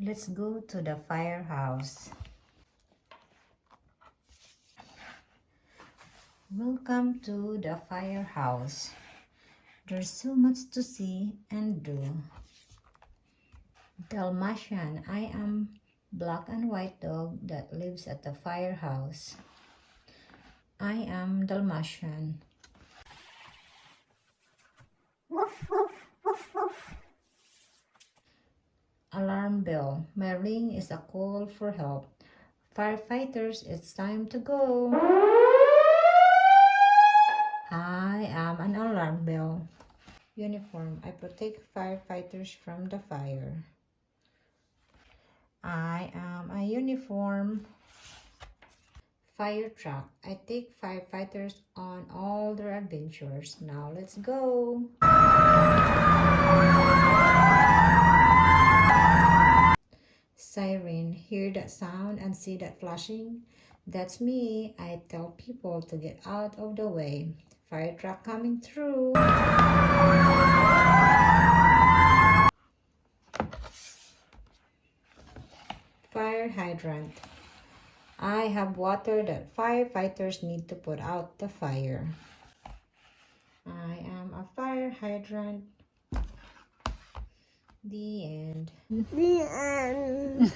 Let's go to the firehouse. Welcome to the firehouse. There's so much to see and do. Dalmatian, I am black and white dog that lives at the firehouse. I am Dalmatian. Woof, woof, woof, woof. Alarm bell. My ring is a call for help. Firefighters, it's time to go. I am an alarm bell. Uniform. I protect firefighters from the fire. I am a uniform. Fire truck. I take firefighters on all their adventures. Now let's go. Siren. Hear that sound and see that flashing? That's me. I tell people to get out of the way. Fire truck coming through. Fire hydrant. I have water that firefighters need to put out the fire. I am a fire hydrant. The end. The end.